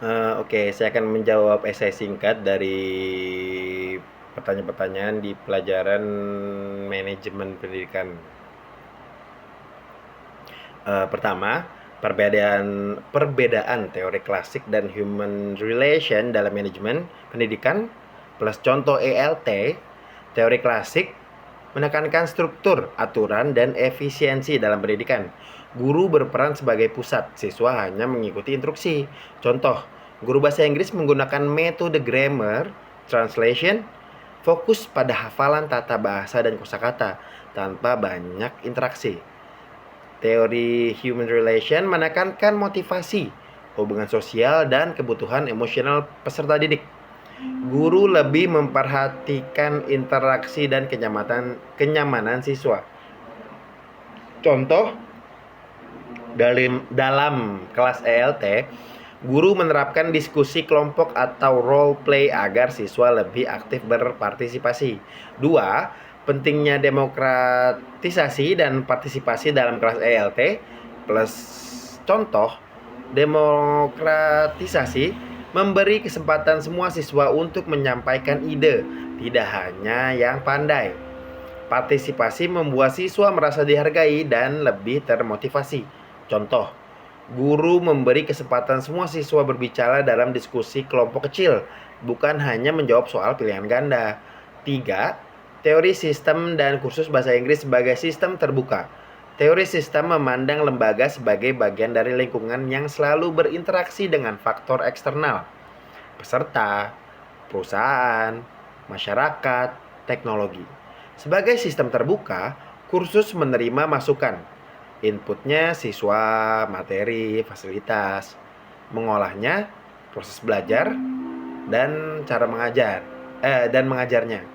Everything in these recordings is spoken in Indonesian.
Oke, saya akan menjawab esai singkat dari pertanyaan-pertanyaan di pelajaran manajemen pendidikan. Pertama, perbedaan teori klasik dan human relation dalam manajemen pendidikan plus contoh ELT. Teori klasik menekankan struktur, aturan, dan efisiensi dalam pendidikan. Guru berperan sebagai pusat, siswa hanya mengikuti instruksi. Contoh, guru bahasa Inggris menggunakan metode grammar, translation, fokus pada hafalan tata bahasa dan kosakata tanpa banyak interaksi. Teori human relation menekankan motivasi, hubungan sosial, dan kebutuhan emosional peserta didik. Guru lebih memperhatikan interaksi dan kenyamanan siswa. Contoh, dalam kelas ELT, guru menerapkan diskusi kelompok atau role play agar siswa lebih aktif berpartisipasi. 2. Pentingnya demokratisasi dan partisipasi dalam kelas ELT plus contoh, demokratisasi memberi kesempatan semua siswa untuk menyampaikan ide, tidak hanya yang pandai. Partisipasi membuat siswa merasa dihargai dan lebih termotivasi. Contoh, guru memberi kesempatan semua siswa berbicara dalam diskusi kelompok kecil, bukan hanya menjawab soal pilihan ganda. 3. Teori sistem dan kursus bahasa Inggris sebagai sistem terbuka. Teori sistem memandang lembaga sebagai bagian dari lingkungan yang selalu berinteraksi dengan faktor eksternal, peserta, perusahaan, masyarakat, teknologi. Sebagai sistem terbuka, kursus menerima masukan. Inputnya siswa, materi, fasilitas, mengolahnya, proses belajar, dan cara mengajar, dan mengajarnya,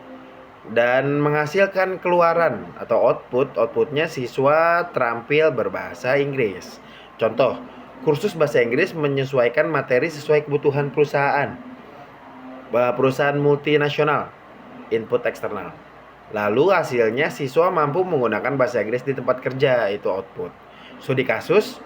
dan menghasilkan keluaran atau outputnya siswa terampil berbahasa Inggris. Contoh, kursus bahasa Inggris menyesuaikan materi sesuai kebutuhan perusahaan multinasional, input eksternal. Lalu hasilnya siswa mampu menggunakan bahasa Inggris di tempat kerja, itu output. Studi kasus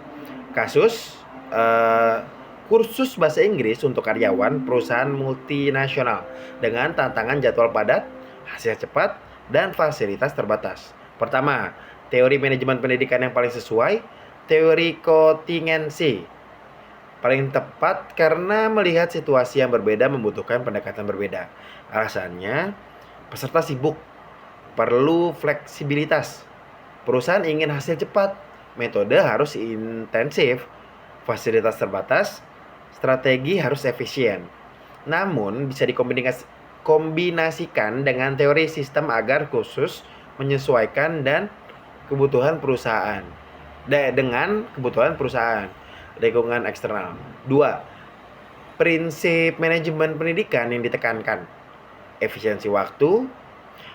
kursus bahasa Inggris untuk karyawan perusahaan multinasional dengan tantangan jadwal padat, hasil cepat, dan fasilitas terbatas. Pertama, teori manajemen pendidikan yang paling sesuai, teori kontingensi. Paling tepat karena melihat situasi yang berbeda membutuhkan pendekatan berbeda. Alasannya, peserta sibuk, perlu fleksibilitas. Perusahaan ingin hasil cepat, metode harus intensif, fasilitas terbatas, strategi harus efisien. Namun bisa dikombinasikan dengan teori sistem agar khusus menyesuaikan kebutuhan perusahaan dengan kebutuhan perusahaan, lingkungan eksternal. 2. Prinsip manajemen pendidikan yang ditekankan. Efisiensi waktu,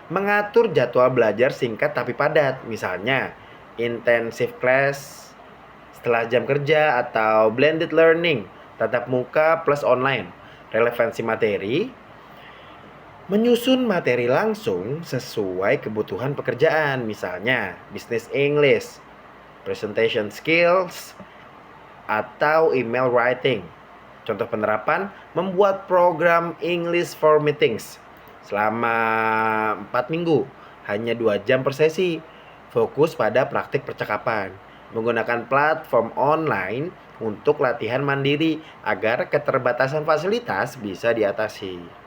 mengatur jadwal belajar singkat tapi padat, misalnya intensive class setelah jam kerja atau blended learning, tatap muka plus online. Relevansi materi, menyusun materi langsung sesuai kebutuhan pekerjaan, misalnya business English, presentation skills, atau email writing. Contoh penerapan, membuat program English for meetings selama 4 minggu, hanya 2 jam per sesi, fokus pada praktik percakapan, menggunakan platform online untuk latihan mandiri agar keterbatasan fasilitas bisa diatasi.